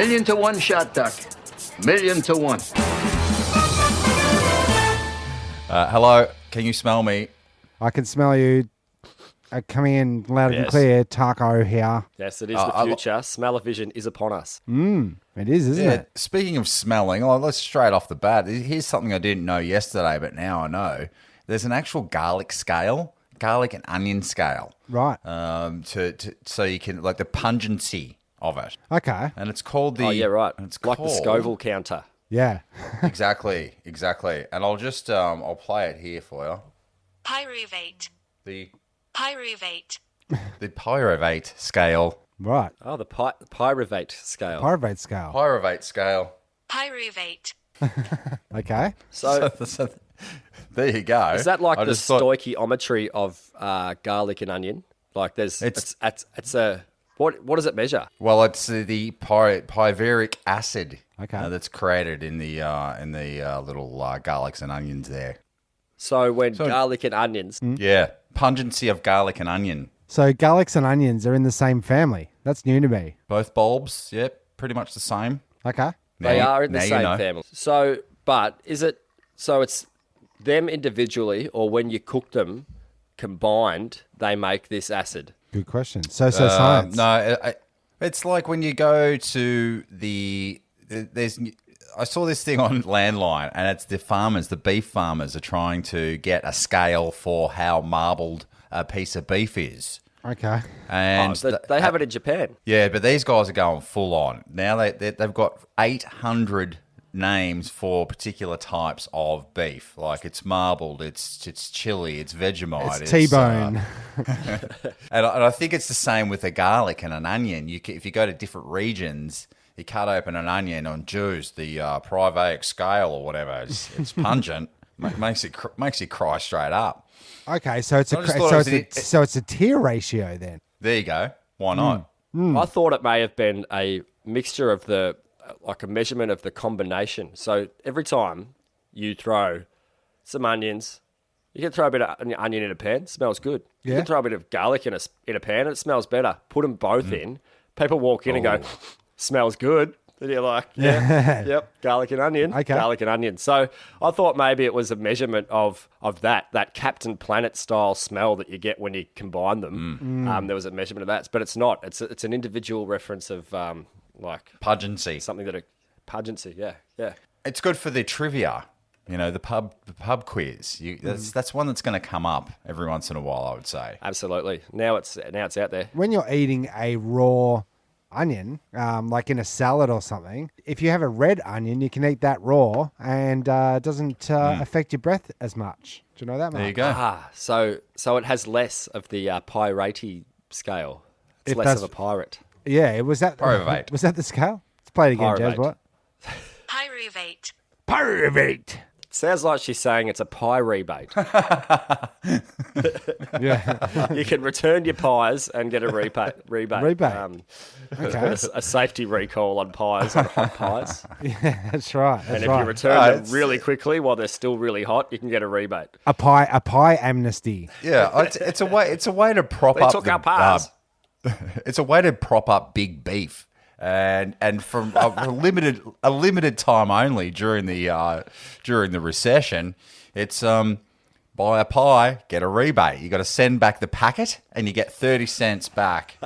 Million to one shot, Doc. Million to one. Hello, can you smell me? I can smell you coming in loud and clear. Taco here. Yes, it is the future. Smell-o-vision is upon us. It is, isn't it? Speaking of smelling, let's straight off the bat. Here's something I didn't know yesterday, but now I know. There's an actual garlic scale, garlic and onion scale. Right. So you can, like, the pungency of it. Okay. And it's called the... Oh, yeah, right. It's like called, the Scoville counter. Yeah. Exactly. And I'll just, I'll play it here for you. Pyruvate. The Pyruvate. pyruvate scale. Right. Oh, the pyruvate scale. Pyruvate scale. Pyruvate scale. Pyruvate. Okay. So there you go. is that like the stoichiometry of garlic and onion? Like there's it's a what does it measure? Well, it's the pyruvic acid that's created in the little garlics and onions there. So garlic and onions. Yeah, pungency of garlic and onion. So garlics and onions are in the same family. That's new to me. Both bulbs, yep, pretty much the same. Okay. They are in the same family. So, but is it so? It's them individually, or when you cook them combined, they make this acid. Good question. So science. No, it's like when you go to I saw this thing on Landline, and it's the beef farmers are trying to get a scale for how marbled a piece of beef is. Okay. And they have it in Japan. Yeah, but these guys are going full on. Now they've got 800 names for particular types of beef. Like it's marbled, it's chili, it's Vegemite. It's T-bone. And I think it's the same with a garlic and an onion. If you go to different regions, you cut open an onion on juice, the Pyruvate scale or whatever. It's pungent, makes you cry straight up. Okay, so it's a tier ratio then. There you go. Why not? I thought it may have been a mixture of like a measurement of the combination. So every time you throw some onions, you can throw a bit of onion in a pan, it smells good. You can throw a bit of garlic in a pan, it smells better. Put them both in. People walk in and go, smells good. And you're like, yep, garlic and onion, garlic and onion. So I thought maybe it was a measurement of that Captain Planet style smell that you get when you combine them. There was a measurement of that, but it's not. It's an individual reference of like pungency, something pungency. Yeah. It's good for the trivia. You know, the pub quiz. That's one that's going to come up every once in a while, I would say. Absolutely. Now it's out there. When you're eating a raw onion, like in a salad or something, if you have a red onion, you can eat that raw and it doesn't affect your breath as much. Do you know that, Mark? There you go. So it has less of the pyrate scale. It's less of a pirate. Yeah, was that Pyruvate. Was that the scale? Let's play it again, Jezbot. Pyruvate. Pyruvate. Sounds like she's saying it's a pie rebate. Yeah. You can return your pies and get a rebate. Okay. A safety recall on pies, on hot pies. Yeah, that's right. And if you return them really quickly while they're still really hot, you can get a rebate. A pie amnesty. Yeah, it's a way to prop up. They took our pies. It's a way to prop up big beef. And from a limited time only during the recession, it's buy a pie, get a rebate. You got to send back the packet, and you get 30 cents back.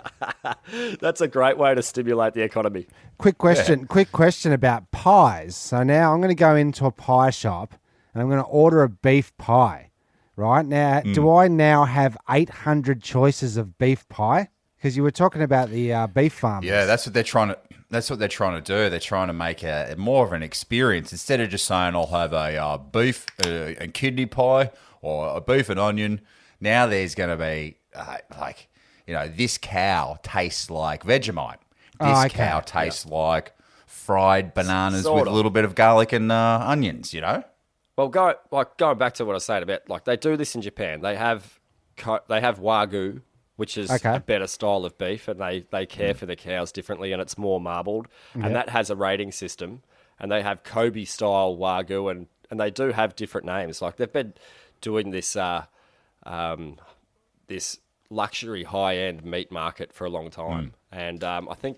That's a great way to stimulate the economy. Quick question about pies. So now I'm going to go into a pie shop, and I'm going to order a beef pie. Right now, do I now have 800 choices of beef pie? Because you were talking about the beef farmers. Yeah, that's what they're trying to do. They're trying to make a more of an experience instead of just saying I'll have a beef and kidney pie or a beef and onion. Now there's going to be this cow tastes like Vegemite. This cow tastes like fried bananas with a little bit of garlic and onions. You know. Well, going back to what I was saying about they do this in Japan. They have Wagyu, which is a better style of beef, and they care for the cows differently, and it's more marbled, and that has a rating system, and they have Kobe-style Wagyu, and they do have different names. Like, they've been doing this this luxury high-end meat market for a long time, and I think,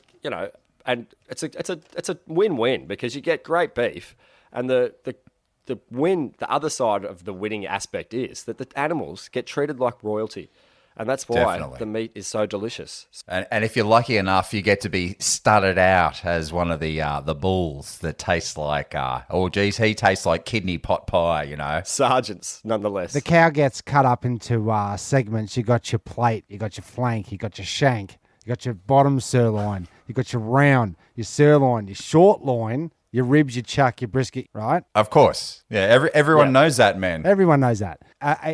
and it's a win-win because you get great beef, and the other side of the winning aspect is that the animals get treated like royalty. And that's why Definitely. the meat is so delicious. And if you're lucky enough, you get to be studded out as one of the bulls that tastes like, he tastes like kidney pot pie, you know. Sergeants, nonetheless. The cow gets cut up into segments. You got your plate, you got your flank, you got your shank, you got your bottom sirloin, you got your round, your sirloin, your short loin, your ribs, your chuck, your brisket, right? Of course. Yeah, everyone knows that, man. Everyone knows that.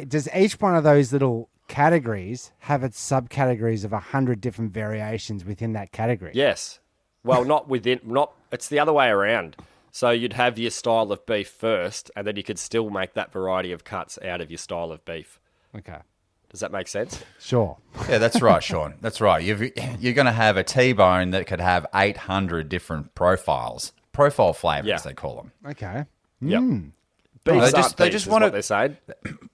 Does each one of those little categories have its subcategories of 100 different variations within that category? Yes. Well, it's the other way around. So you'd have your style of beef first, and then you could still make that variety of cuts out of your style of beef. Okay. Does that make sense? Sure. Yeah, that's right, Sean. That's right. You're going to have a T-bone that could have 800 different profile flavors, they call them. Okay. Yep. They Beef just want what they're saying.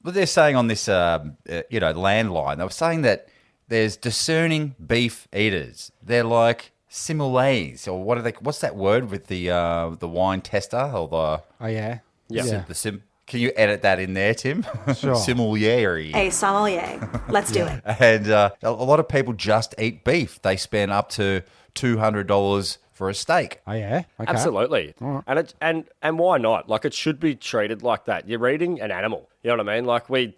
What they're saying on this, landline, they were saying that there's discerning beef eaters. They're like sommeliers, or what's that word with the wine tester or the? Oh yeah. Yeah. Can you edit that in there, Tim? Sure. Sommelier. A sommelier. Let's do it. And a lot of people just eat beef. They spend up to $200 for a steak. Oh yeah. Okay. Absolutely. Right. And why not? Like, it should be treated like that. You're eating an animal. You know what I mean? Like, we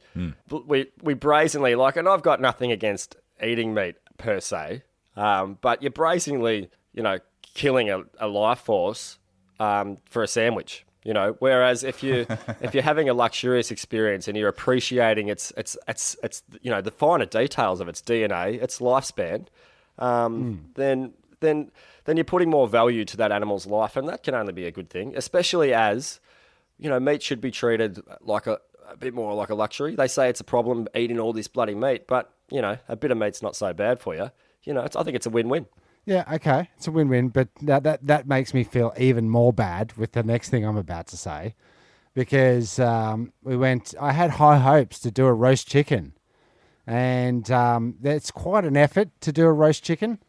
brazenly, like, and I've got nothing against eating meat per se, but you're brazenly, killing a life force for a sandwich. Whereas if you're having a luxurious experience and you're appreciating its the finer details of its DNA, its lifespan, then you're putting more value to that animal's life, and that can only be a good thing. Especially as meat should be treated like a bit more like a luxury. They say it's a problem eating all this bloody meat, but a bit of meat's not so bad for you. I think it's a win-win. Yeah, okay. It's a win-win, but that makes me feel even more bad with the next thing I'm about to say, because I had high hopes to do a roast chicken, and that's quite an effort to do a roast chicken.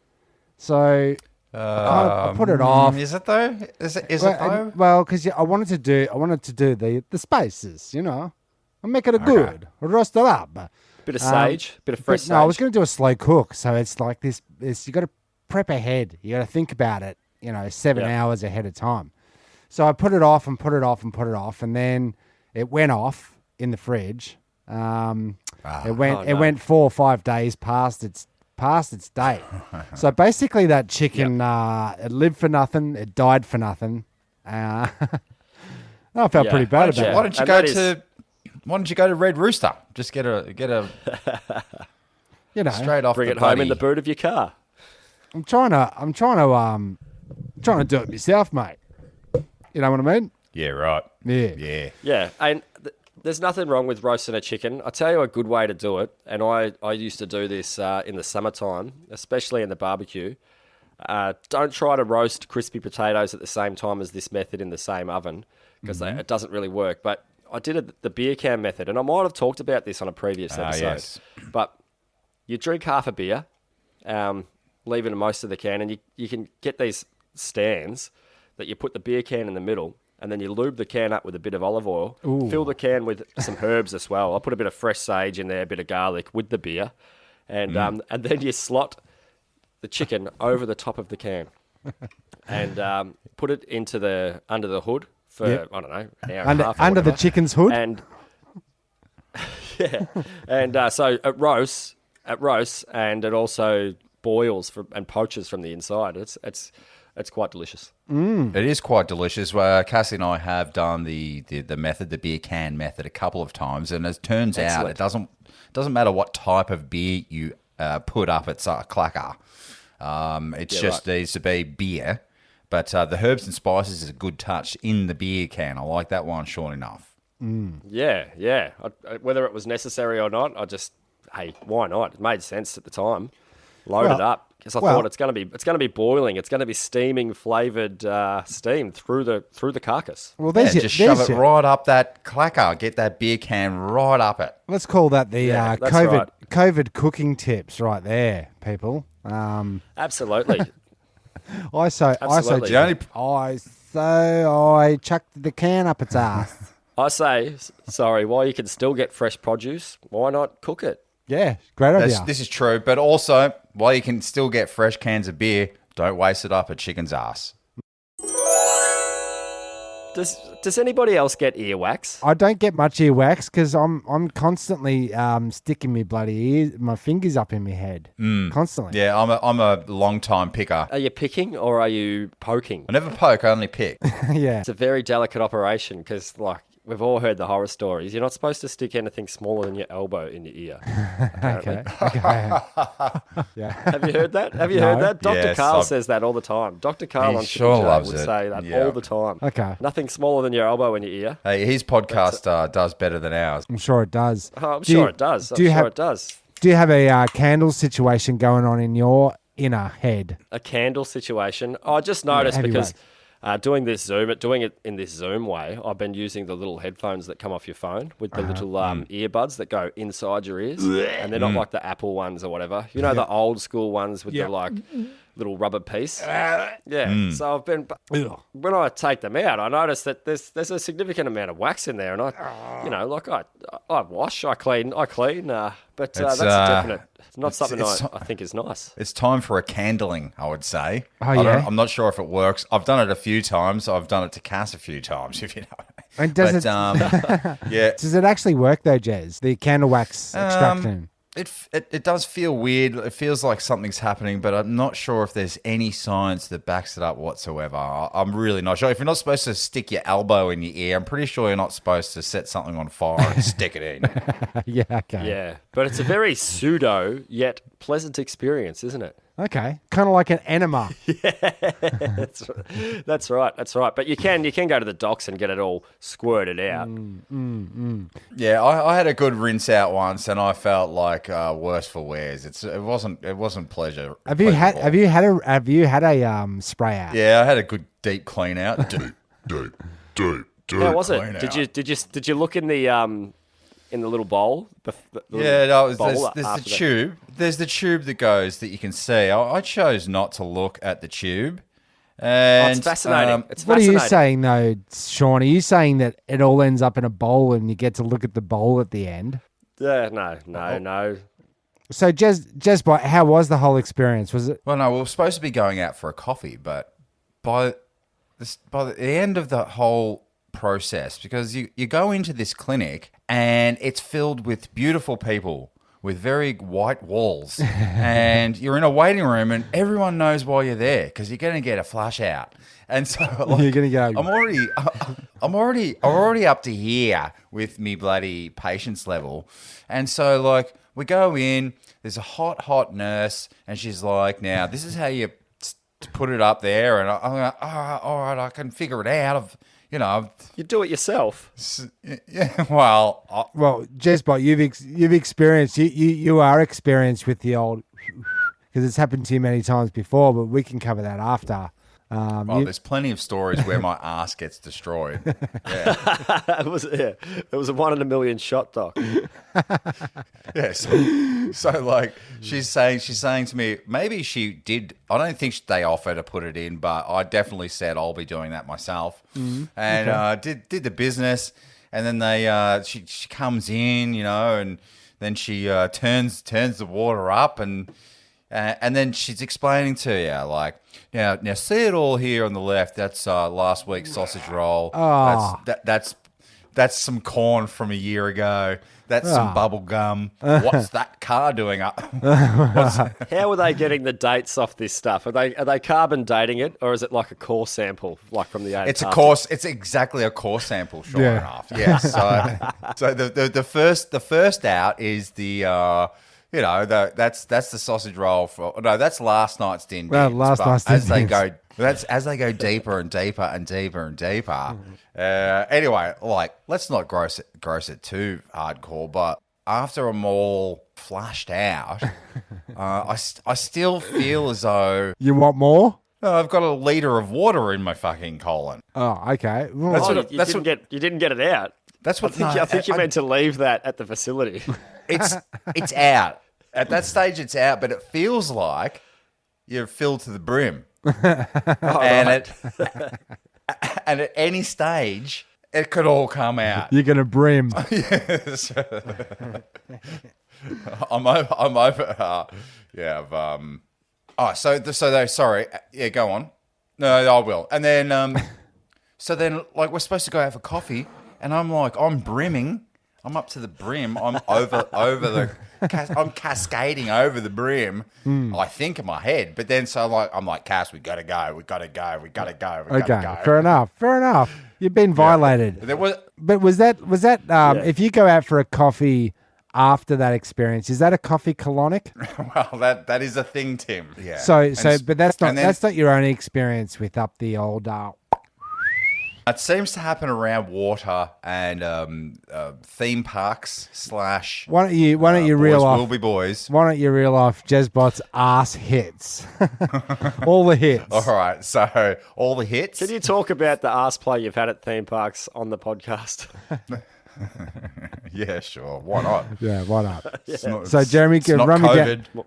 So I put it off. Is it though? Is it though? Well, because I wanted to do the spices, I'll make it good, roast it up. Bit of sage, bit of fresh sage. No, I was going to do a slow cook, so it's like this. You got to prep ahead. You got to think about it, 7 hours ahead of time. So I put it off and put it off and put it off, and then it went off in the fridge. It went 4 or 5 days past its date. So basically, that chicken it lived for nothing. It died for nothing. I felt pretty bad about it. Why don't you go to Red Rooster? Just get a straight off. Bring the it home bloody... in the boot of your car. I'm trying to do it myself, mate. You know what I mean? Yeah, right. Yeah. Yeah, and there's nothing wrong with roasting a chicken. I'll tell you a good way to do it, and I used to do this in the summertime, especially in the barbecue. Don't try to roast crispy potatoes at the same time as this method in the same oven, because it doesn't really work. But I did the beer can method, and I might have talked about this on a previous episode. Yes. But you drink half a beer, leaving most of the can, and you can get these stands that you put the beer can in the middle, and then you lube the can up with a bit of olive oil. Ooh. Fill the can with some herbs as well. I'll put a bit of fresh sage in there, a bit of garlic with the beer, and then you slot the chicken over the top of the can, and put it under the hood for I don't know, an hour and a half. Under the chicken's hood, and so it roasts, and it also boils and poaches from the inside. It's quite delicious. It is quite delicious. Cassie and I have done the method, the beer can method, a couple of times, and as it turns out, it doesn't matter what type of beer you put up. It's a clacker. Needs to be beer, but the herbs and spices is a good touch in the beer can. I like that one, sure enough. Yeah. Whether it was necessary or not, hey, why not? It made sense at the time. Load it up. Because I thought it's going to be boiling. It's going to be steaming, flavored steam through the carcass. Well, just shove it right up that clacker. Get that beer can right up it. Let's call that the that's COVID cooking tips right there, people. Absolutely. I Absolutely. chucked the can up its ass. I say, sorry, while you can still get fresh produce, why not cook it? Yeah, great idea. This is true, but also, while you can still get fresh cans of beer, don't waste it up a chicken's ass. Does anybody else get earwax? I don't get much earwax because I'm constantly sticking my fingers up in my head constantly. Yeah, I'm a long time picker. Are you picking or are you poking? I never poke, I only pick. Yeah. It's a very delicate operation because, like, we've all heard the horror stories. You're not supposed to stick anything smaller than your elbow in your ear. Okay. Yeah. Have you heard that? Have you heard that? Dr. Yes, Carl I've- says that all the time. Dr. Carl He on sure Chicken Joe loves would it. say that Yeah. all the time. Okay. Nothing smaller than your elbow in your ear. Hey, his podcast does better than ours. I'm sure it does. Oh, I'm sure it does. Do you have it does. Do you have a candle situation going on in your inner head? A candle situation. I just noticed heavy because wax. doing it in this Zoom way, I've been using the little headphones that come off your phone with the little earbuds that go inside your ears, and they're not like the Apple ones or whatever. You know, the old school ones with the like little rubber piece. Yeah. So I've been when I take them out, I notice that there's a significant amount of wax in there, and I wash, I clean, but that's definite. It's not something I think is nice. It's time for a candling, I would say. Oh, yeah? I'm not sure if it works. I've done it a few times. I've done it to Cass a few times, if you know. And does Yeah. Does it actually work though, Jez? The candle wax extraction. It does feel weird. It feels like something's happening, but I'm not sure if there's any science that backs it up whatsoever. I'm really not sure. If you're not supposed to stick your elbow in your ear, I'm pretty sure you're not supposed to set something on fire and stick it in. Yeah. Okay. Yeah, but it's a very pseudo yet pleasant experience, isn't it? Okay. Kind of like an enema. That's right. But you can go to the docks and get it all squirted out. Yeah, I had a good rinse out once, and I felt like worse for wears. It wasn't pleasure. Have you had a spray out? Yeah, I had a good deep clean out. Deep. How was clean it? out. Did you look in the little bowl? Yeah, no, there's the after that? tube. There's the tube that goes that you can see. I chose not to look at the tube. And, It's fascinating. It's What are fascinating. you saying though, Sean? Are you saying that it all ends up in a bowl and you get to look at the bowl at the end? Yeah, no. So, Jezbot, how was the whole experience? Was it? Well, no, we were supposed to be going out for a coffee, but by the end of the whole process, because you go into this clinic and it's filled with beautiful people with very white walls, and you're in a waiting room, and everyone knows why you're there because you're going to get a flush out, and so like, You're gonna go. I'm already up to here with me bloody patience level, and so like we go in. There's a hot nurse, and she's like, "Now this is how you put it up there," and I'm like, all right, I can figure it out. You do it yourself. Yeah, well, Well, Jezbot, you've experienced you are experienced with the old because it's happened to you many times before, but we can cover that after. there's plenty of stories where my ass gets destroyed. Yeah, It was a 1 in a million shot, Doc. yeah. So like she's saying to me, maybe she did. I don't think they offered to put it in, but I definitely said I'll be doing that myself, and did the business, and then she comes in, and then she turns the water up and then she's explaining to you, like, now see it all here on the left. That's last week's sausage roll. Oh. That's some corn from a year ago. That's some bubble gum. What's that car doing up? How are they getting the dates off this stuff? Are they carbon dating it, or is it like a core sample, like from the It's a Antarctic? course. It's exactly a core sample, sure Yeah. enough. Yeah. So the first out is the. That's the sausage roll that's last night's din. Well, dins, last but night's as din they dins. go, as they go deeper and deeper and deeper and deeper. Anyway, like let's not gross it too hardcore, but after I'm all flushed out, I still feel as though You want more? I've got a liter of water in my fucking colon. Oh, okay. Well, That's Oh, what- you didn't get it out. That's what I think you meant to leave that at the facility. It's out. At that stage, it's out, but it feels like you're filled to the brim. And at any stage, it could all come out. You're gonna brim. Yes. I'm over. Sorry. Yeah, go on. No, I will. And then, so then, like, we're supposed to go out for coffee, and I'm like, I'm brimming. I'm up to the brim. I'm I'm cascading over the brim. I think in my head, but then I'm like, Cass, we gotta go. Okay, fair enough. You've been violated. There was, But was that if you go out for a coffee after that experience, is that a coffee colonic? well, that is a thing, Tim. Yeah. But that's not your only experience with up the old. It seems to happen around water and theme parks / Why don't you reel off? Will be boys. Why don't you reel off Jezbot's ass hits? All the hits. All right, so all the hits. Can you talk about the ass play you've had at theme parks on the podcast? Yeah, sure. Why not? Yeah, why not? Not, So Jeremy, it's not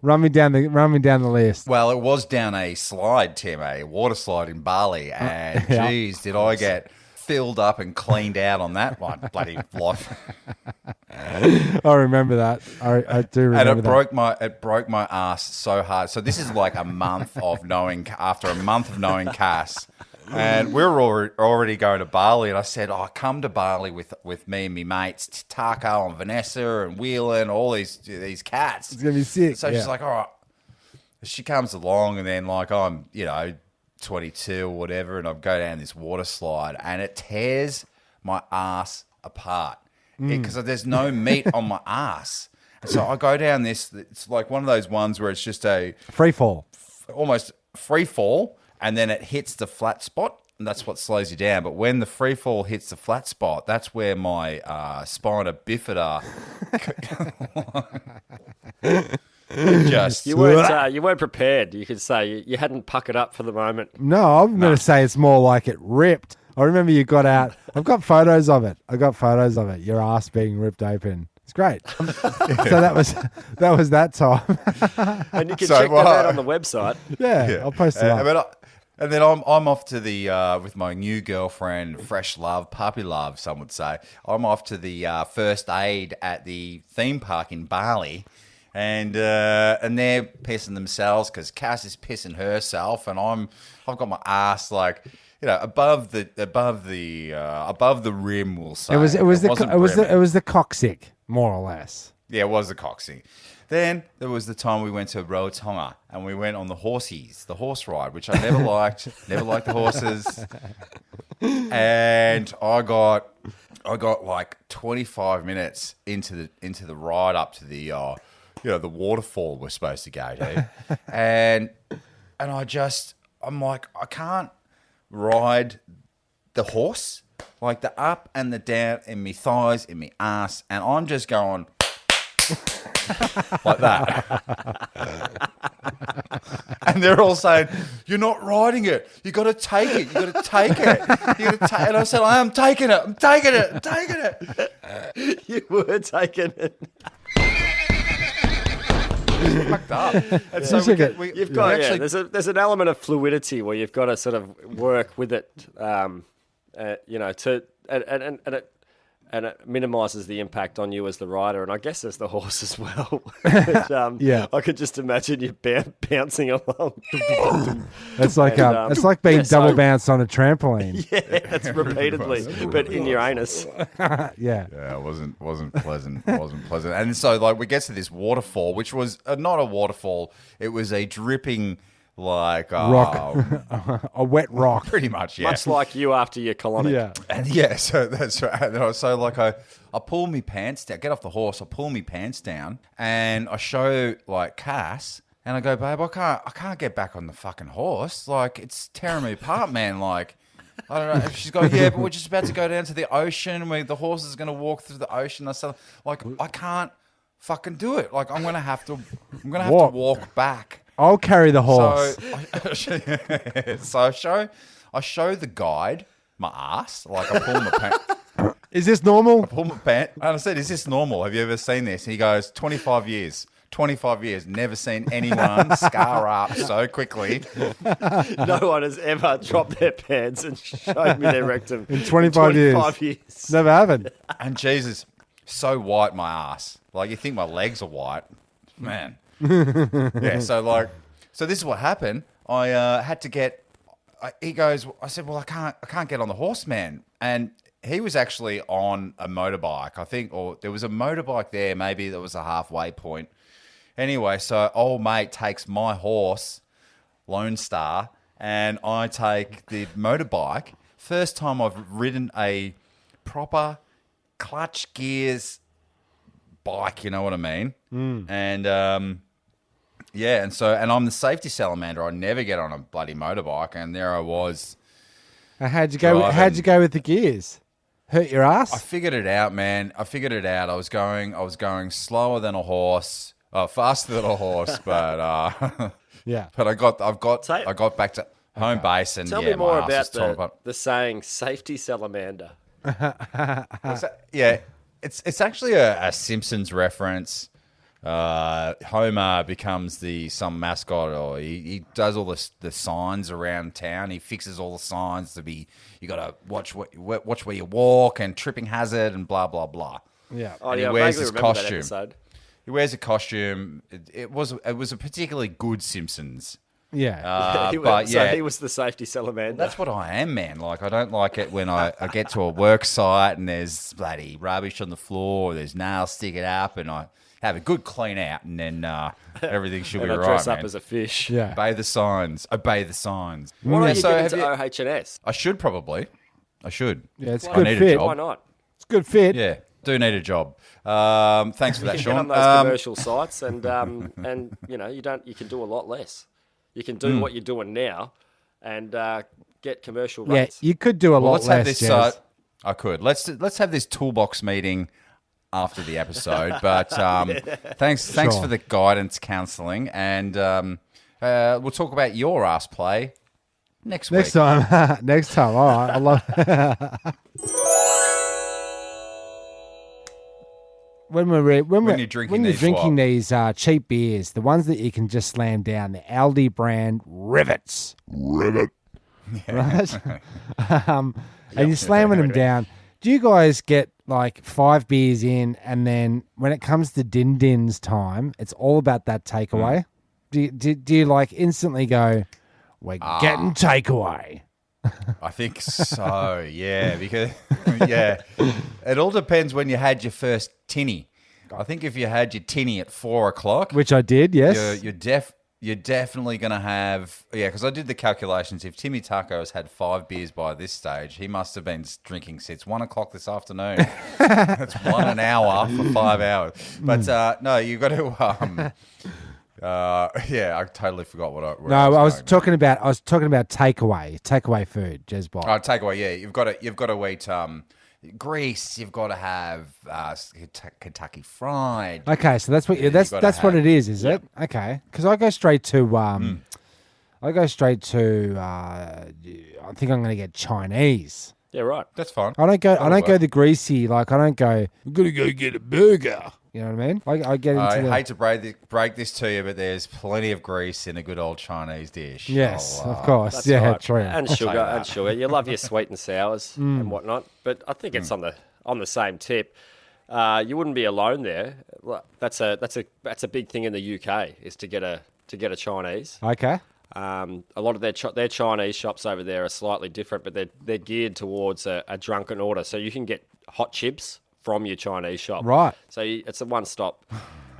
run me down the list. Well, it was down a slide, Tim, a water slide in Bali, and geez, did I get filled up and cleaned out on that one, bloody life. I remember that. I do remember and it broke my ass so hard. So this is like after a month of knowing Cass. And we were already going to Bali, and I said, come to Bali with me and me mates, Taco and Vanessa and Whelan, all these cats. It's going to be sick. So she's like, all right. She comes along, and then like I'm, 22 or whatever, and I go down this water slide, and it tears my ass apart because there's no meat on my ass. And so I go down this, it's like one of those ones where it's just a free fall. Almost free fall. And then it hits the flat spot, and that's what slows you down. But when the free fall hits the flat spot, that's where my spina bifida just... You weren't prepared. You could say you hadn't puckered up for the moment. No, I'm going to say it's more like it ripped. I remember you got out. I've got photos of it. Your ass being ripped open. It's great. So that was that time. And you can check that out on the website. Yeah. I'll post it up. And then I'm off to the with my new girlfriend, fresh love, puppy love, some would say. I'm off to the first aid at the theme park in Bali, and they're pissing themselves because Cass is pissing herself, and I've got my ass like above the rim. We'll say it was the coccyx, more or less. Yeah, it was the coccyx. Then there was the time we went to Rarotonga and we went on the horse ride, which I never liked. Never liked the horses. And I got like 25 minutes into the ride up to the the waterfall we're supposed to go to, and I'm like, I can't ride the horse, like the up and the down in me thighs, in me ass, and I'm just going like that. And they're all saying, "You're not riding it. You got to take it. You got to take it. You got to take." And I said, "I am taking it. I'm taking it. I'm taking it." You were taking it. It's fucked up. And so you've got there's an element of fluidity where you've got to sort of work with it, and it minimises the impact on you as the rider, and I guess as the horse as well. But, I could just imagine you bouncing along. It's like being double bounced on a trampoline. Yeah, that's repeatedly, but in your anus. Yeah, it wasn't pleasant. It wasn't pleasant. And so like we get to this waterfall, which was not a waterfall. It was a dripping rock, a wet rock, pretty much. Yeah, much like you after your colonic. Yeah, and so that's right. And so like I pull my pants down, get off the horse, I pull my pants down, and I show like Cass, and I go, "Babe, I can't get back on the fucking horse. Like it's tearing me apart, man. Like." I don't know. She's going, "Yeah, but we're just about to go down to the ocean. The horse is going to walk through the ocean." I said, "Like, I can't fucking do it. Like, I'm going to have to walk back." I'll carry the horse. So I show the guide my ass. Like I pull my pants. Is this normal? I pull my pants. And I said, "Is this normal? Have you ever seen this?" And he goes, 25 years. 25 years, never seen anyone scar up so quickly. No one has ever dropped their pants and showed me their rectum In 25 years. Never happened. And Jesus, so white my ass. Like, you think my legs are white. Man. Yeah, so this is what happened. I had to get... he goes, I said, well, I can't get on the horse, man. And he was actually on a motorbike, I think, or there was a motorbike there. Maybe there was a halfway point. Anyway, so old mate takes my horse, Lone Star, and I take the motorbike. First time I've ridden a proper clutch gears bike, you know what I mean? And yeah, and I'm the safety salamander. I never get on a bloody motorbike, and there I was. How'd you go? Driving. How'd you go with the gears? Hurt your ass? I figured it out, man. I figured it out. I was going slower than a horse, faster than a horse, but Yeah. But I got back to home base, and Tell yeah, me more my ass was torn about apart. the saying "safety salamander." Yeah, it's actually a Simpsons reference. Homer becomes some mascot, or he does all the signs around town. He fixes all the signs to be, you got to watch where you walk, and tripping hazard, and blah blah blah. Yeah. Oh And yeah, he I wears vaguely his remember that costume. episode. He wears a costume. It was a particularly good Simpsons. Yeah. But So yeah, he was the safety salamander. that's what I am, man. Like, I don't like it when I get to a work site and there's bloody rubbish on the floor, or there's nails sticking up, and I have a good clean out, and then everything should and be I right, dress man. up as a fish. Yeah. Obey the signs. Obey the signs. Why don't you so get have into you- OH&S? I should probably. I should. Yeah, it's I good need a fit. job. Why not? It's good fit. Yeah, do need a job. Thanks for that, Get Sean. on those commercial sites, and you know, you can do a lot less. You can do what you're doing now, and get commercial Yeah, rates. you could do a lot let's have less, this. Jez. I could. Let's have this toolbox meeting after the episode. But thanks Sure. for the guidance, counselling, and we'll talk about your ass play next week. Next time. Next time. All right. I love When you're drinking these cheap beers, the ones that you can just slam down, the Aldi brand Rivets. Right? And you're slamming them down. Do you guys get like 5 beers in, and then when it comes to Din Din's time, it's all about that takeaway? Do you like instantly go, we're getting takeaway? I think so, yeah, because it all depends when you had your first tinny. I think if you had your tinny at 4 o'clock, Which I did, yes. you're definitely going to have, because I did the calculations. If Timmy Taco's had 5 beers by this stage, he must have been drinking since 1 o'clock this afternoon. That's 1 an hour for 5 hours. But no, you got to. I totally forgot what I. I was talking about takeaway food, Jezbot. Oh, takeaway. Yeah, you've got to eat grease. You've got to have Kentucky Fried. Okay, so that's what that's what it is it? Okay, because I go straight to I think I'm going to get Chinese. Yeah, right. That's fine. I don't go work. the greasy. Like I don't go. I'm gonna go get a burger. You know what I mean? I get into. I the, hate to break this to you, but there's plenty of grease in a good old Chinese dish. Yes, Oh, of course. That's Yeah, right. true. And say sugar, that. and sugar. You love your sweet and sours and whatnot, but I think it's on the same tip. You wouldn't be alone there. That's a big thing in the UK is to get a Chinese. Okay. A lot of their Chinese shops over there are slightly different, but they're geared towards a drunken order. So you can get hot chips from your Chinese shop. Right. So it's a one stop,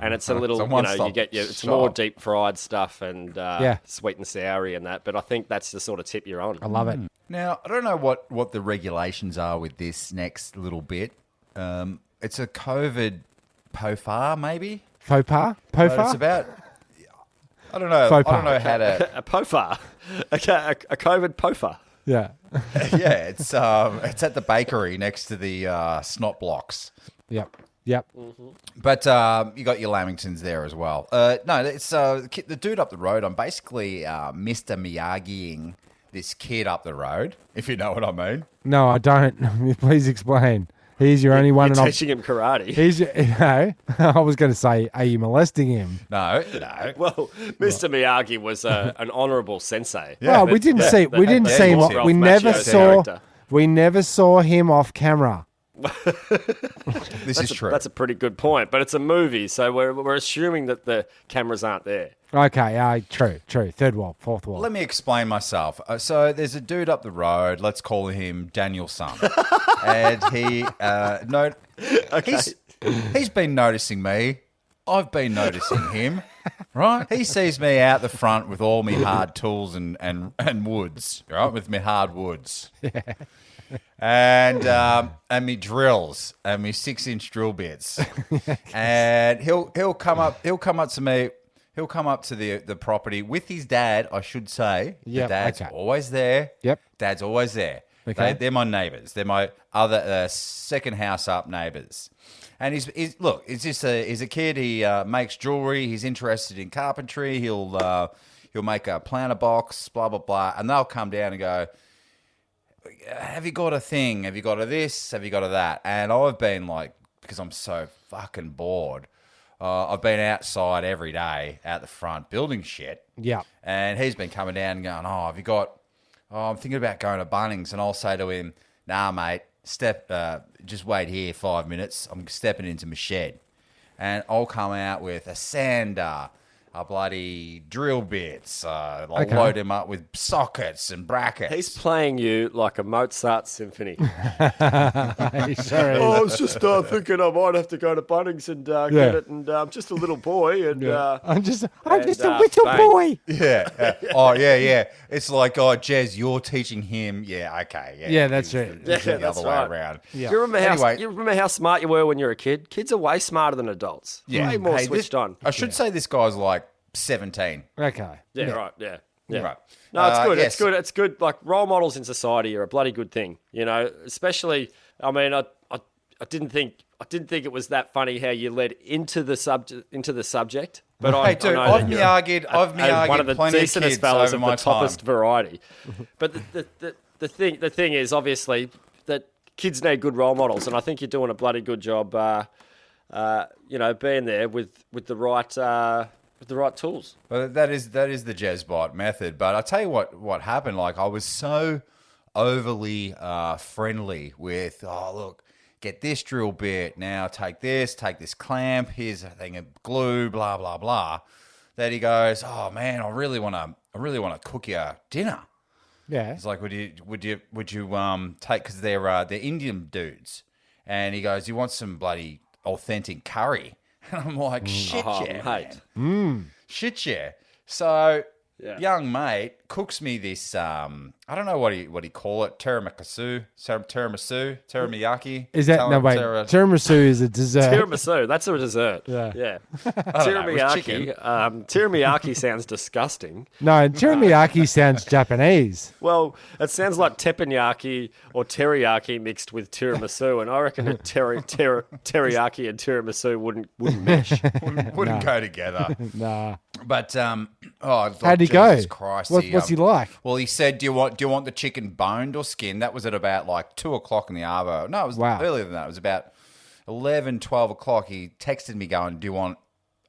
and it's a little It's a one-stop you get it's shop. more deep fried stuff and Yeah. sweet and soury and that. But I think that's the sort of tip you're on. I love it. Now, I don't know what the regulations are with this next little bit. It's a COVID POFAR, maybe? Faux pas? But it's about... I don't know. Faux I don't pas. know how to... A POFAR, a COVID POFAR. Yeah. Yeah, it's at the bakery next to the snot blocks. Yep. But you got your Lamingtons there as well. No, it's the dude up the road. I'm basically Mr. Miyagiing this kid up the road, if you know what I mean. No, I don't. Please explain. He's your only one. You're And teaching him karate. he's, I was going to say, are you molesting him? No. Well, Mr. Miyagi was an honourable sensei. Well, we didn't see. We didn't see him. Ralph We never Macchio's saw. character. We never saw him off camera. This is true. That's a pretty good point, but it's a movie, so we're assuming that the cameras aren't there. Okay, true. Third wall, fourth wall. Let me explain myself. So there's a dude up the road. Let's call him Danielson, and he's been noticing me. I've been noticing him. Right? He sees me out the front with all me hard tools and woods. Right? With me hard woods. Yeah. And me drills and me 6-inch drill bits. And he'll come up to me. He'll come up to the property with his dad, I should say. Yep, The dad's okay. always there. Yep. Dad's always there. Okay. They're my neighbours. They're my other second house up neighbours. And he's a kid. He makes jewelry. He's interested in carpentry. He'll make a planter box, blah blah blah. And they'll come down and go, have you got a thing? Have you got a this? Have you got a that? And I've been like, because I'm so fucking bored, I've been outside every day out the front building shit. Yeah. And he's been coming down and going, have you got, I'm thinking about going to Bunnings. And I'll say to him, nah, mate, just wait here 5 minutes. I'm stepping into my shed. And I'll come out with a sander, a bloody drill bits. I'll Okay. load him up with sockets and brackets. He's playing you like a Mozart symphony. He sure is. I was just thinking I might have to go to Bunnings and get it, and I'm just a little boy, and I'm just a and, little bang. boy. Yeah. Oh, yeah. It's like, Jez, you're teaching him. Yeah, okay. Yeah, Yeah, that's it. It's the that's other way right. around. Yeah. Do you remember Anyway. you remember how smart you were when you were a kid? Kids are way smarter than adults. Yeah. Way more Hey, switched on. I should say this guy's like 17. Okay. Yeah, right. Yeah. Right. No, it's good. Yes. It's good. It's good. Like role models in society are a bloody good thing. You know, especially. I mean, I didn't think it was that funny how you led into the subject. But Hey, dude, I've Miyagi'd one of the plenty of decentest kids fellas over of my the toppest time. variety. But the thing is obviously that kids need good role models, and I think you're doing a bloody good job. Being there with the right tools. Well, that is the Jezbot method. But I'll tell you what happened. Like, I was so overly friendly with, look, get this drill bit, now take this clamp, here's a thing of glue, blah, blah, blah, that he goes, oh, man, I really want to cook you dinner. Yeah. It's like, would you take, because they're Indian dudes, and he goes, you want some bloody authentic curry? And I'm like, shit, yeah, mate. shit, yeah. So, Yeah. young mate cooks me this, I don't know what he call it, tiramisu, teramiyaki. Is that no wait? Tiramisu is a dessert. Tiramisu, that's a dessert. Yeah. know, it was chicken. Tiramiyaki sounds disgusting. No, tiramisu sounds Japanese. Well, it sounds like teppanyaki or teriyaki mixed with tiramisu, and I reckon that teriyaki and tiramisu wouldn't mesh. Wouldn't go together. Nah. But How'd he go? Jesus Christ, What's he like? Well, he said, "Do you want the chicken boned or skinned?" That was at about like 2:00 in the arvo. No, it was Wow. earlier than that. It was about 11, 12 o'clock. He texted me going, "Do you want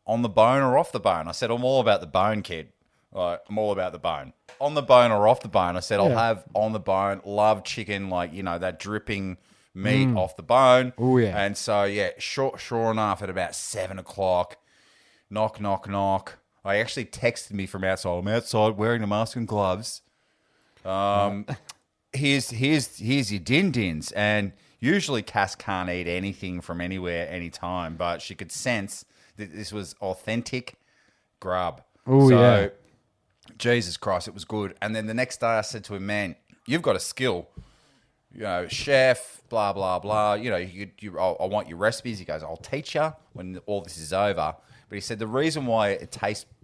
on the bone or off the bone?" I said, "I'm all about the bone, kid. Like, I'm all about the bone. On the bone or off the bone?" I said, "I'll have on the bone. Love chicken, like that dripping meat off the bone." Oh, yeah. And so sure enough, at about 7 o'clock, knock, knock, knock. I actually texted me from outside. I'm outside wearing a mask and gloves. Here's your din-dins. And usually Cass can't eat anything from anywhere, anytime, but she could sense that this was authentic grub. Oh, yeah. Jesus Christ, it was good. And then the next day I said to him, "Man, you've got a skill. Chef, blah, blah, blah. I want your recipes." He goes, "I'll teach you when all this is over." But he said the reason why it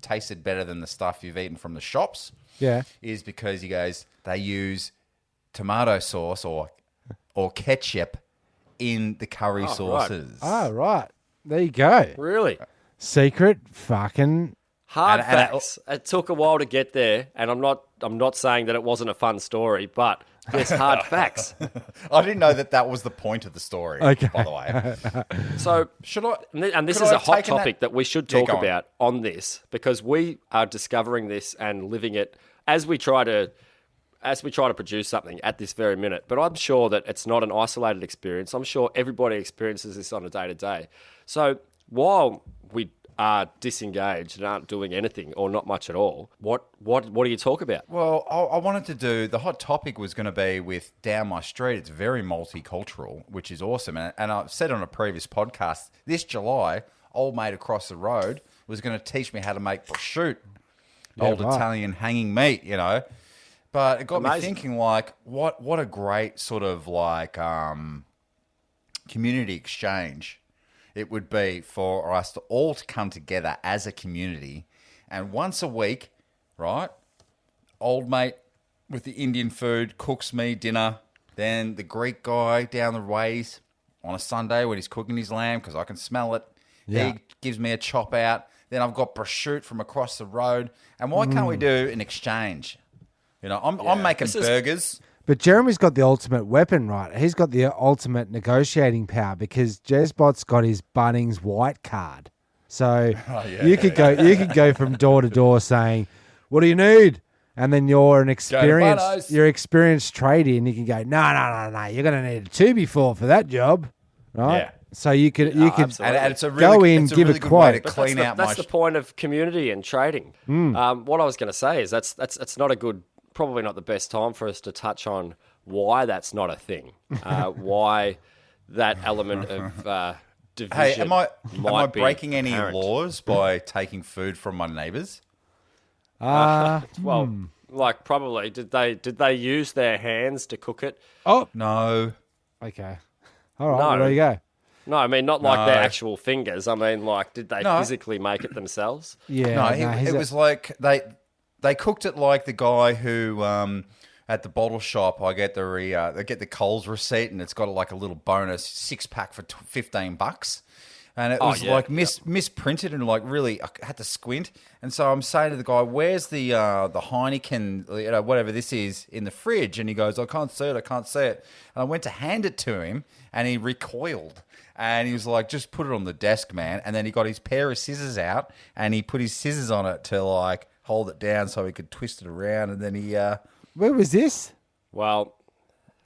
tasted better than the stuff you've eaten from the shops is because, he goes, they use tomato sauce or ketchup in the curry sauces. Oh, right. There you go. Really? Secret fucking... Hard And facts. It took a while to get there, and I'm not saying that it wasn't a fun story, but Yes, hard facts. I didn't know that was the point of the story. Okay. By the way, So, should I? and this could is I a have hot taken topic that we should Yeah, talk go on. about on this, because we are discovering this and living it as we try to produce something at this very minute. But I'm sure that it's not an isolated experience. I'm sure everybody experiences this on a day-to-day. So while we are disengaged and aren't doing anything or not much at all, what do you talk about? Well, I wanted to do the hot topic was going to be with down my street. It's very multicultural, which is awesome. And I've said on a previous podcast this July, old mate across the road was going to teach me how to make prosciutto, old right. Italian hanging meat, you know. But it got me Amazing. thinking, like, what a great sort of like community exchange it would be for us to all to come together as a community, and once a week, right? Old mate with the Indian food cooks me dinner. Then the Greek guy down the ways on a Sunday when he's cooking his lamb, because I can smell it. Yeah. He gives me a chop out. Then I've got prosciutto from across the road. And why can't we do an exchange? You know, I'm making burgers. But Jeremy's got the ultimate weapon, right? He's got the ultimate negotiating power because Jezbot's got his Bunnings white card. So you could go from door to door saying, "What do you need?" And then you're an experienced tradie, and you can go, "No, you're going to need a 2x4 for that job," right? Yeah. So you could absolutely. And it's a Go really, in, it's a give really a good way to quote. clean out my... That's the point of community and trading. What I was going to say is that's not a good, probably not the best time for us to touch on why that's not a thing. Why that element of division. Hey, am I might be breaking any apparent. laws by taking food from my neighbours? Well, like probably did they use their hands to cook it? No. Okay. All right, No. well, there you go. No, I mean not like their No. actual fingers. I mean like did they No. physically make it themselves? Yeah. No, he's it was like they cooked it like the guy who at the bottle shop. I get they get the Coles receipt, and it's got like a little bonus 6-pack for $15, and it was like misprinted and like really I had to squint. And so I'm saying to the guy, "Where's the Heineken, you know, whatever this is, in the fridge?" And he goes, "I can't see it. I can't see it." And I went to hand it to him, and he recoiled. And he was like, "Just put it on the desk, man." And then he got his pair of scissors out, and he put his scissors on it to like hold it down so he could twist it around. And then he, Where was this? Well,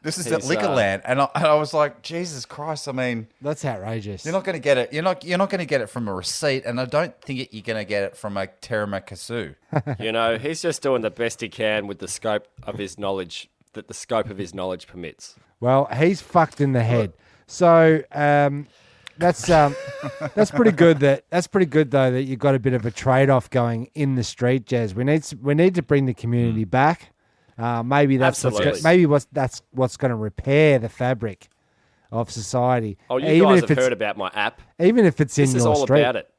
this is at He's, Liquorland, and I was like, Jesus Christ! I mean, That's outrageous. you're not going to get it. You're not going to get it from a receipt, and I don't think you're going to get it from a tiramisu. you know, he's just doing the best he can with the scope of his knowledge that the scope of his knowledge permits. Well, he's fucked in the head. So that's pretty good. That's pretty good though that you got a bit of a trade off going in the street, Jez. We need to bring the community back. Maybe that's Absolutely. what's going to repair the fabric of society. Oh, you Even guys if have it's- heard about my app. Even if it's in This is your all street. about it.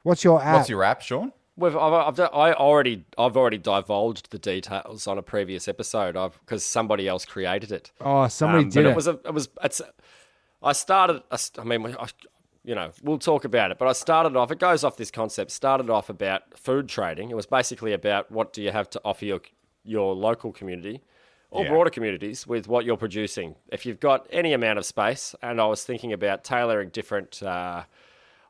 What's your app? What's your app, Sean? I've already divulged the details on a previous episode because somebody else created it. Oh, somebody But did it. I started. I mean, you know, we'll talk about it. But I started off. It goes off this concept. Started off about food trading. It was basically about what do you have to offer your local community or broader communities with what you're producing. If you've got any amount of space, and I was thinking about tailoring different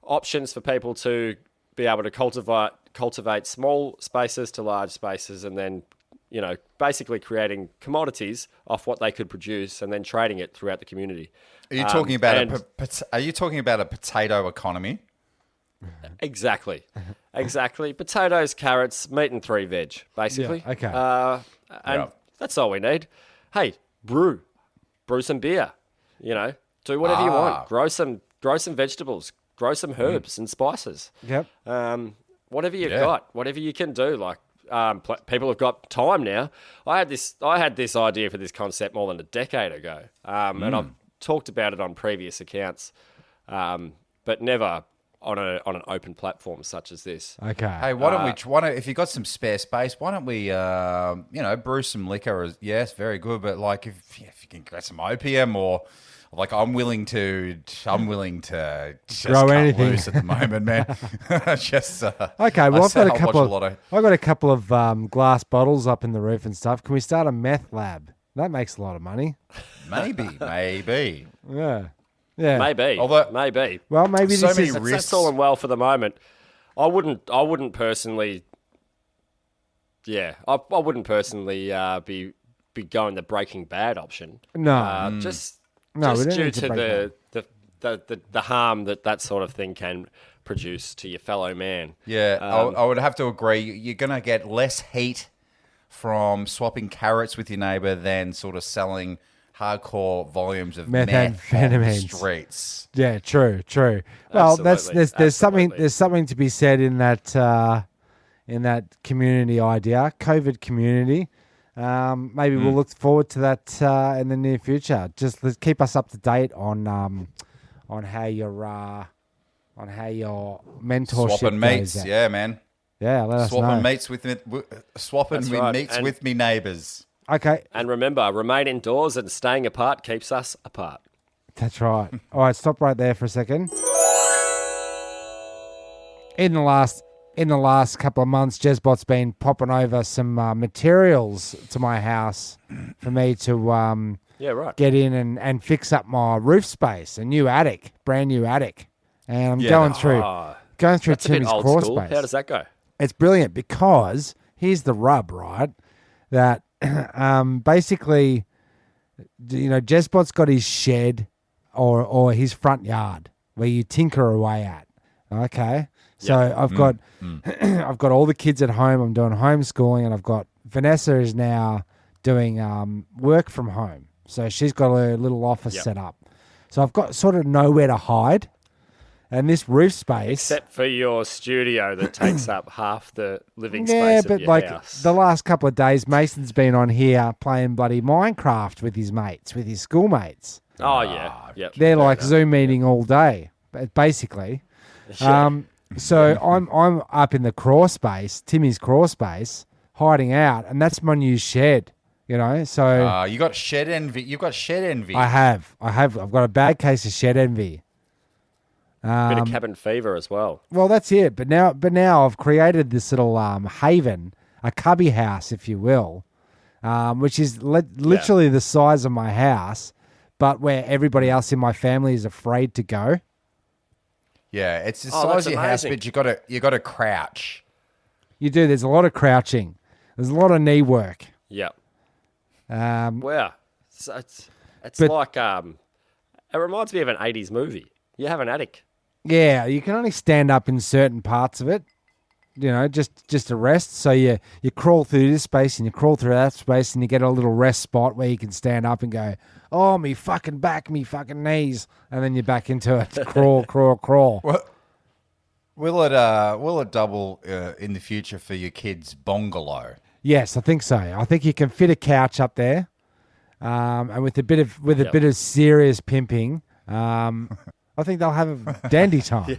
options for people to be able to cultivate small spaces to large spaces, and then, you know, basically creating commodities off what they could produce and then trading it throughout the community. Are you talking about are you talking about a potato economy? Exactly. Potatoes, carrots, meat and 3 veg, basically. Yeah, okay. And that's all we need. Hey, brew some beer, you know, do whatever you want. Grow some vegetables, grow some herbs and spices. Yep. Whatever you've got, whatever you can do. Like people have got time now. I had this idea for this concept more than a decade ago, and I've talked about it on previous accounts, but never on an open platform such as this. Okay. Hey, why don't if you got some spare space, why don't we, brew some liquor? Yes, very good. But like, if you can get some opium or like, I'm willing to just Grow cut anything. loose at the moment, man. just Okay, well, I've got a couple of glass glass bottles up in the roof and stuff. Can we start a meth lab? That makes a lot of money. Maybe. Yeah. Yeah. Maybe. Although- maybe. Well, maybe So this many is... risks. That's all and well for the moment. I wouldn't personally. Yeah, I wouldn't personally be going the Breaking Bad option. No. Just No, we don't due need to to break the harm that sort of thing can produce to your fellow man. Yeah, I would have to agree. You're going to get less heat from swapping carrots with your neighbour than sort of selling hardcore volumes of meth on the Methamphetamines. streets. Yeah, true. Well, Absolutely, there's something absolutely. to be said in that community idea, COVID community. Maybe we'll look forward to that in the near future. Just keep us up to date on how your mentorship Swapping goes meats, out. yeah, man. Yeah, let us know. Swapping meats with That's right. meats And- with me neighbours. Okay, And remember, remain indoors and staying apart keeps us apart. that's right. All right, stop right there for a second. In the last couple of months, Jezbot's been popping over some materials to my house for me to Yeah, right. get in and fix up my roof space, a new attic, brand new attic. And I'm Yeah. going through That's a bit Timmy's old crawl school. space. How does that go? It's brilliant because here's the rub, right? That basically, Jezbot's got his shed or his front yard where you tinker away at. Okay, so I've got I've got all the kids at home. I'm doing homeschooling, and I've got Vanessa is now doing work from home. So she's got a little office set up. So I've got sort of nowhere to hide. And this roof space... Except for your studio that takes up half the living Yeah, space of but your like house. the last couple of days, Mason's been on here playing bloody Minecraft with his mates, with his schoolmates. Oh, yeah. Yep. They're like Zoom meeting all day, basically. So I'm up in the crawl space, Timmy's crawl space, hiding out, and that's my new shed. So You got shed envy. You've got shed envy. I've got a bad case of shed envy. Bit of cabin fever as well. Well, that's it. But now I've created this little haven, a cubby house, if you will, which is literally the size of my house, but where everybody else in my family is afraid to go. Yeah, it's the Oh, size that's of your house, amazing. but you got to crouch. You do. There's a lot of crouching. There's a lot of knee work. Yep. Um, So it's But- like it reminds me of an 80s movie. You have an attic. Yeah, you can only stand up in certain parts of it, just to rest. So you crawl through this space and you crawl through that space and you get a little rest spot where you can stand up and go, oh, me fucking back, me fucking knees. And then you're back into it. Crawl. Will it double in the future for your kids' bungalow? Yes, I think so. I think you can fit a couch up there, and with a bit of serious pimping, I think they'll have a dandy time.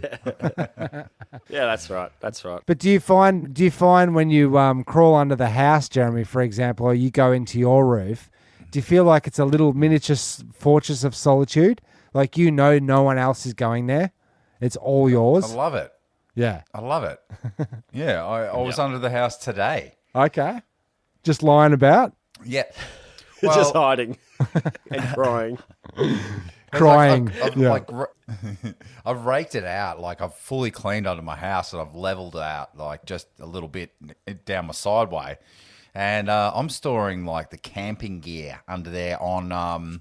Yeah, that's right. That's right. But do you find when you crawl under the house, Jeremy, for example, or you go into your roof, do you feel like it's a little miniature fortress of solitude? Like no one else is going there. It's all yours. I love it. Yeah. I love it. Yeah, I was under the house today. Okay. Just lying about, Yeah. Just hiding and crying. crying. I've raked it out. Like I've fully cleaned under my house and I've leveled it out like just a little bit down my sideway. And I'm storing like the camping gear under there on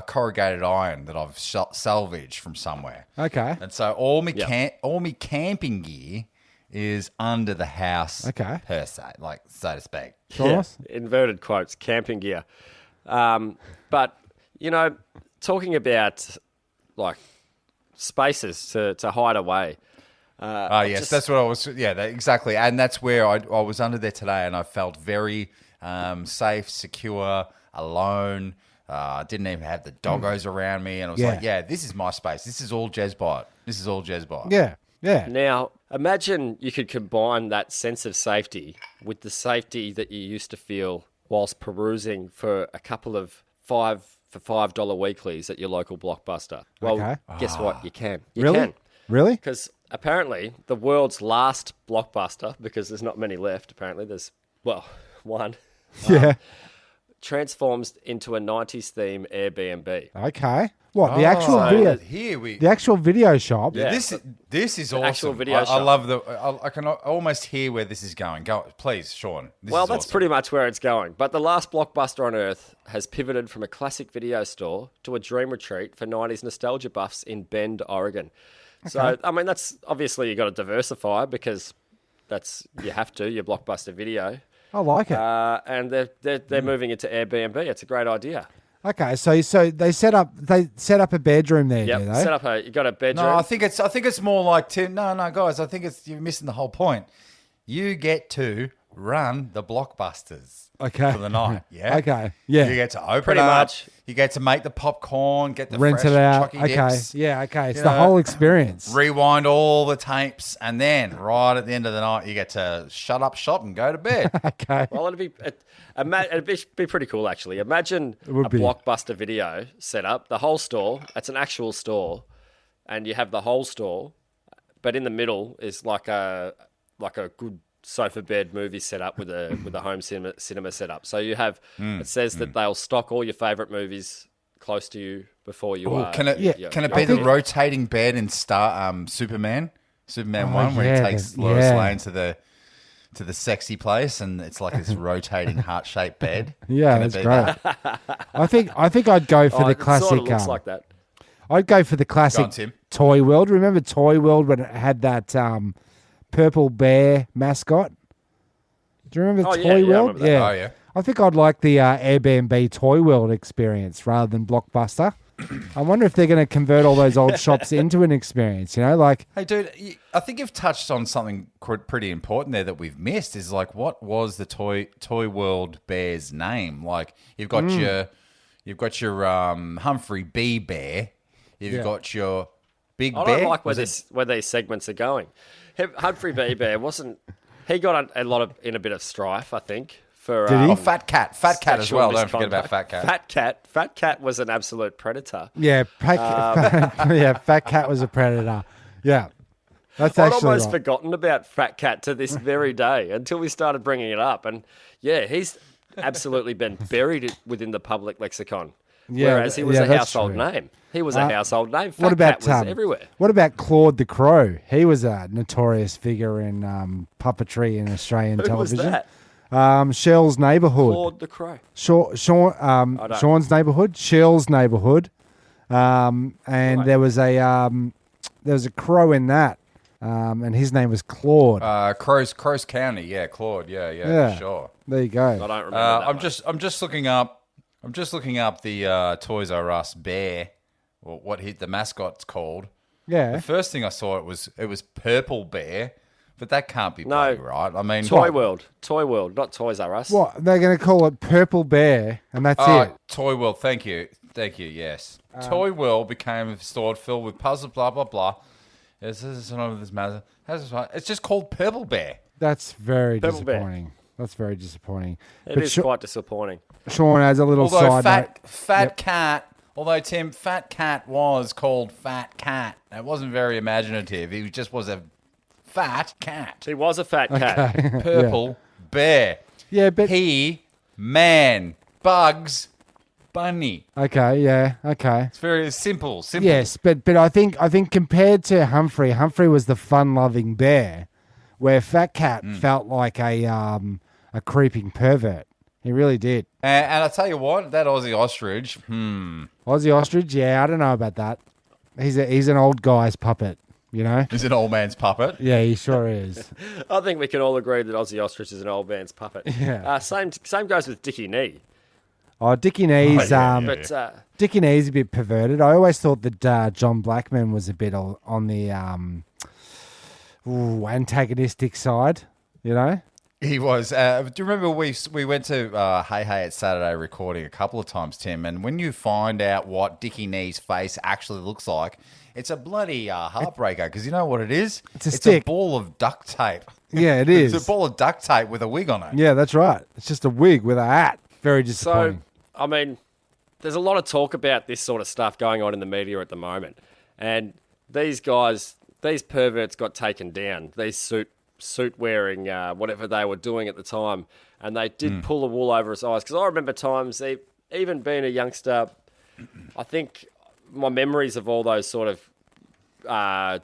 corrugated iron that I've salvaged from somewhere. Okay. And so all me camping gear is under the house, Okay. per se, like so to speak. Thomas? Inverted quotes, camping gear. But, talking about like spaces to hide away. Yes, that's what I was. Yeah, exactly. And that's where I was under there today, and I felt very safe, secure, alone. Didn't even have the doggos around me, and I was like, "Yeah, this is my space. This is all Jezbot. This is all Jezbot." Yeah. Yeah. Now, imagine you could combine that sense of safety with the safety that you used to feel whilst perusing for a couple of $5 weeklies at your local Blockbuster. Well, Okay. guess what? You can. You Really? can. Really? Because apparently the world's last Blockbuster, because there's not many left, apparently there's, one, Yeah. transforms into a 90s theme Airbnb. Okay. What the actual Oh, video? Here we. The actual video shop. Yeah. This is awesome. actual video I shop. love the. I can almost hear where this is going. Go, please, Sean. This Well, is that's awesome. pretty much where it's going. But the last blockbuster on Earth has pivoted from a classic video store to a dream retreat for 90s nostalgia buffs in Bend, Oregon. So, I mean, that's obviously you got to diversify because you have to, your blockbuster video. I like it. And they're moving into Airbnb. It's a great idea. Okay, so they set up a bedroom there, Yep. do they? Set up you got a bedroom. No, I think it's more like Tim. No, guys. I think you're missing the whole point. You get to run the blockbusters. Okay. For the night. Yeah. Okay, yeah. You get to open Pretty it up. much. You get to make the popcorn. Get the Rent fresh it out. chocky Okay, dips. yeah, okay. It's You the know, whole experience. Rewind all the tapes, and then right at the end of the night, you get to shut up shop and go to bed. Okay. Well, it'd be pretty cool, actually. Imagine a would be. blockbuster video set up, the whole store. It's an actual store, and you have the whole store, but in the middle is like a good sofa bed movie setup with a home cinema setup. So you have it says that they'll stock all your favorite movies close to you before you are. Can it Yeah. can it I be the think- rotating bed in Superman Oh, 1 where yeah, he takes Lois yeah. Lane to the sexy place and it's like this rotating heart shaped bed? Yeah, Can it that's be great. that? I think I'd go for the It classic. sort of looks like that. I'd go for the classic Tim. Toy World. Remember Toy World when it had that purple bear mascot? Do you remember Oh, Toy yeah, I World? remember that. Oh, yeah. I think I'd like the Airbnb Toy World experience rather than Blockbuster. I wonder if they're going to convert all those old shops into an experience. You know, like Hey, dude, I think you've touched on something pretty important there that we've missed. Is like, what was the Toy World bear's name? Like, you've got your Humphrey B Bear, you've got your Big I Bear. don't like where these segments are going. Humphrey B. Bear wasn't. He got in a bit of strife, I think. For Did he? Oh, Fat Cat as sexual well. Don't forget about misconduct. Fat Cat. Fat Cat was an absolute predator. yeah, Fat Cat was a predator. Yeah, that's I'd actually almost right. forgotten about Fat Cat to this very day until we started bringing it up. And yeah, he's absolutely been buried within the public lexicon. Yeah, Whereas he was yeah, a that's household true. name. He was a household name. Fat What about Cat was everywhere. What about Claude the Crow? He was a notorious figure in puppetry in Australian Who was television. that? Shell's Neighbourhood. Claude the Crow. Sean's Neighbourhood. Shell's Neighbourhood. And Right. there was a crow in that, and his name was Claude. Crows County. Yeah, Claude. Yeah, sure. There you go. I don't remember that I'm one. I'm just looking up the Toys R Us bear, or what the mascot's called. Yeah. The first thing I saw it was Purple Bear, but that can't be No. bloody right. I mean, Toy World, not Toys R Us. What? They're going to call it Purple Bear, and that's Oh, it. Toy World. Thank you. Yes, Toy World became a store filled with puzzles. Blah blah blah. This is none of this matter. It's just called Purple Bear. That's very Purple Bear. disappointing. That's very disappointing. It is quite disappointing. Sean has a little Although side note. Fat Cat. Although Tim, Fat Cat was called Fat Cat. It wasn't very imaginative. He just was a fat cat. He was a fat cat. Purple Bear. Yeah, but Man, Bugs Bunny. okay, yeah, okay. It's very simple. Yes, but I think compared to Humphrey was the fun-loving bear, where Fat Cat felt like a creeping pervert. He really did. And I tell you what, that Aussie ostrich. Aussie ostrich, yeah, I don't know about that. He's an old guy's puppet, you know. Is an old man's puppet. Yeah, he sure is. I think we can all agree that Aussie Ostrich is an old man's puppet. Yeah. Same goes with Dickie Knee. Oh, Dickie Knee's But Dickie Knee's a bit perverted. I always thought that John Blackman was a bit on the antagonistic side, you know. He was. Do you remember we went to Hey at Saturday recording a couple of times, Tim? And when you find out what Dickie Knee's face actually looks like, it's a bloody heartbreaker because you know what it is? It's a stick. ball of duct tape. Yeah, it is. It's a ball of duct tape with a wig on it. Yeah, that's right. It's just a wig with a hat. Very so, disappointing. I mean, there's a lot of talk about this sort of stuff going on in the media at the moment. And these guys, these perverts got taken down. These suit wearing, whatever they were doing at the time, and they did pull the wool over his eyes. Because I remember times, even being a youngster, I think my memories of all those sort of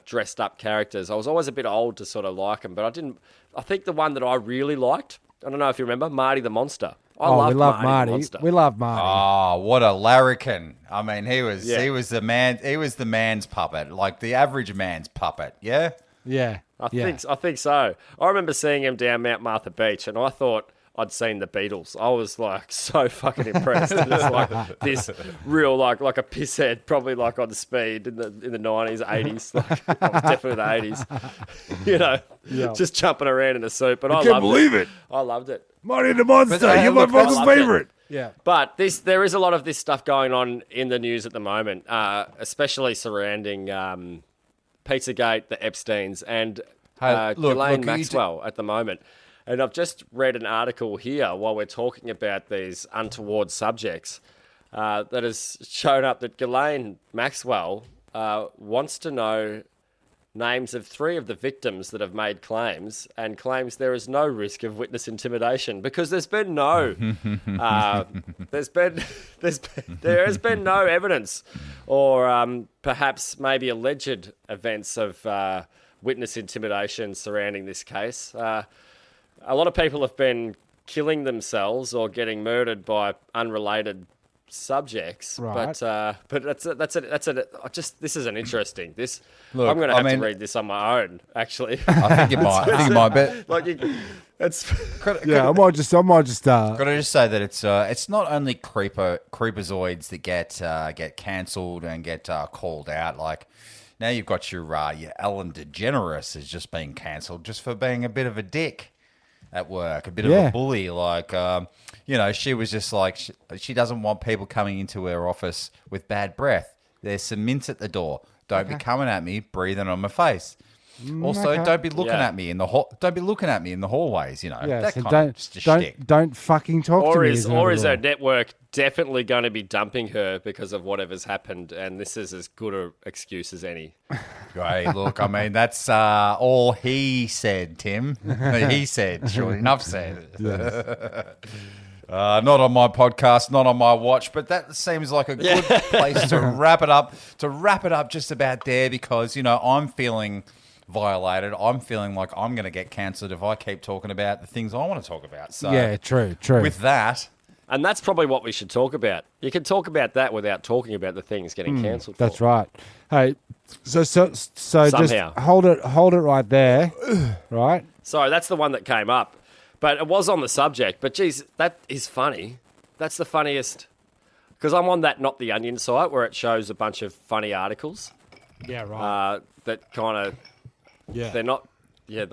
dressed up characters, I was always a bit old to sort of like them, but I didn't. I think the one that I really liked, I don't know if you remember, Marty the Monster. We love Marty. The Monster. We love Marty. Oh, what a larrikin! I mean, he was the man. He was the man's puppet, like the average man's puppet. Yeah. Yeah. I think so. I remember seeing him down Mount Martha Beach, and I thought I'd seen the Beatles. I was like so fucking impressed. It was like this real like a pisshead, probably like on speed in the 90s, 80s. Like I was definitely the 80s. You know, just jumping around in a suit. But I can't believe it. I loved it. Marty the Monster, you're my fucking favorite. Yeah. But there is a lot of this stuff going on in the news at the moment, especially surrounding Pizzagate, the Epsteins, and Ghislaine Maxwell at the moment. And I've just read an article here while we're talking about these untoward subjects that has shown up that Ghislaine Maxwell wants to know names of 3 of the victims that have made claims, and claims there is no risk of witness intimidation because there's been no there has been no evidence or perhaps maybe alleged events of witness intimidation surrounding this case. A lot of people have been killing themselves or getting murdered by unrelated subjects, right. but this is an interesting. Look, I'm going to have to read this on my own. Actually, I think it might be. Like it's I might just. Got to just say that it's not only creepazoids that get cancelled and get called out. Like now you've got your Ellen DeGeneres is just being cancelled just for being a bit of a dick at work, a bit of a bully. Like she was just like she doesn't want people coming into her office with bad breath. There's some mints at the door. Don't be coming at me, breathing on my face. Also, don't be looking at me in the don't be looking at me in the hallways. You know, that so kind of just a shtick. don't fucking talk to me. Or is her network definitely going to be dumping her because of whatever's happened? And this is as good an excuse as any. Hey, look, I mean that's all he said, Tim. He said, sure enough said. Not on my podcast, not on my watch, but that seems like a good place to wrap it up. To wrap it up just about there, because I'm feeling violated. I'm feeling like I'm going to get cancelled if I keep talking about the things I want to talk about. So yeah, true. With that, and that's probably what we should talk about. You can talk about that without talking about the things getting cancelled. That's right. Hey, so just Somehow. hold it right there, right? Sorry, that's the one that came up. But it was on the subject. But, geez, that is funny. That's the funniest. Because I'm on that Not the Onion site where it shows a bunch of funny articles. Yeah, right. That kind of... Yeah. They're not... Yeah,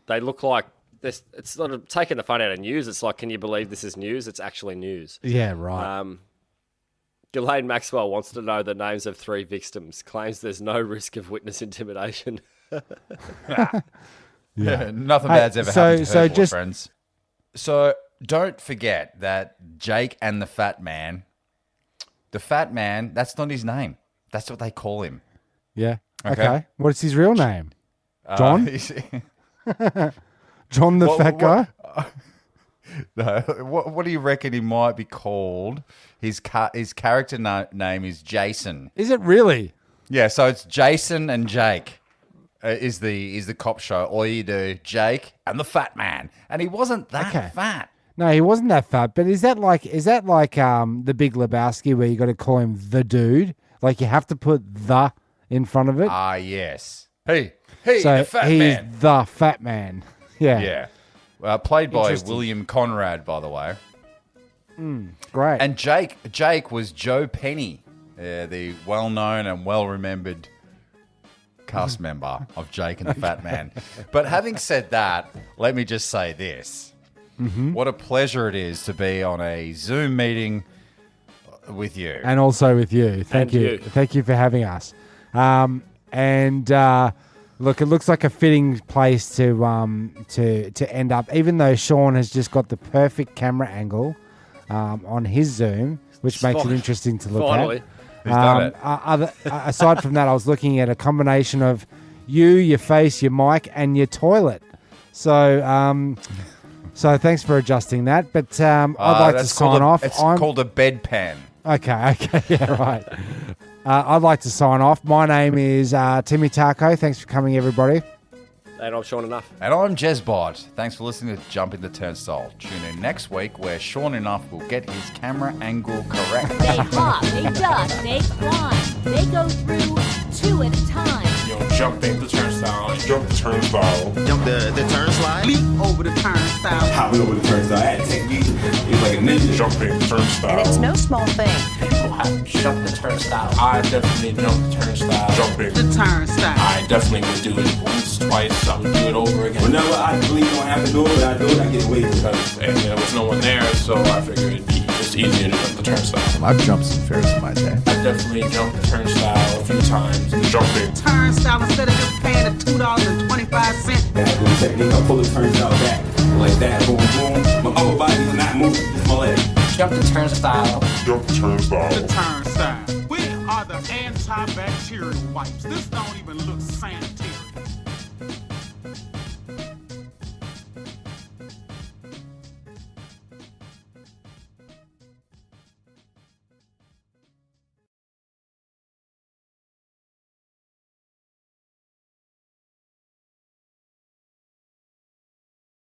they look like... It's sort of taking the fun out of news. It's like, can you believe this is news? It's actually news. Yeah, right. Ghislaine Maxwell wants to know the names of 3 victims. Claims there's no risk of witness intimidation. Yeah, nothing bad's ever happened to her, poor friends. So don't forget that Jake and the Fat Man, that's not his name. That's what they call him. Yeah. Okay. What's his real name? John? John the fat guy? No. What do you reckon he might be called? His character name is Jason. Is it really? Yeah, so it's Jason and Jake. Is the cop show. All you do, Jake and the Fat Man, and he wasn't that fat. No, he wasn't that fat. But is that like the Big Lebowski where you got to call him the dude? Like you have to put the in front of it. Yes. Hey, so the Fat he's Man. The Fat Man. Yeah. Yeah. Played by William Conrad, by the way. Great. And Jake was Joe Penny, the well-known and well-remembered cast member of Jake and the Fat Man. But having said that, let me just say this. Mm-hmm. What a pleasure it is to be on a Zoom meeting with you. And also with you. Thank you. Thank you for having us. Look, it looks like a fitting place to end up, even though Sean has just got the perfect camera angle on his Zoom, which makes it interesting to look at. He's done it. Aside from that, I was looking at a combination of you, your face, your mic, and your toilet. So, so thanks for adjusting that. But I'd like to sign off. It's called a bedpan. Okay, yeah, right. I'd like to sign off. My name is Timmy Taco. Thanks for coming, everybody. And I'm Sean Enough. And I'm Jezbot. Thanks for listening to Jumping the Turnstile. Tune in next week where Sean Enough will get his camera angle correct. They hop, they duck, they climb. They go through 2 at a time. Jumping the turnstile. Jump the turnstile. Jump the turnstile. Leap over the turnstile. Hopping over the turnstile. I had to take me. It was like a ninja. Jumping the turnstile. And it's no small thing. People have jumped the turnstile. I definitely jumped the turnstile. Jumping The turnstile. I definitely would do it once, twice. I would do it over again. Whenever I believe I don't have to do it, I do it. I get away because there was no one there, so I figured it'd be just easier to jump the turnstile. I've jumped some ferrets in my day. I definitely jumped the turnstile a few times. Jumping. Turnstile, instead of just paying the $2.25. That good technique. I pull the turnstile back like that. Boom, boom. My upper body is not moving. It's my leg. Jump the turnstile. Jump the turnstile. The turnstile. We are the antibacterial wipes. This don't even look sanitary.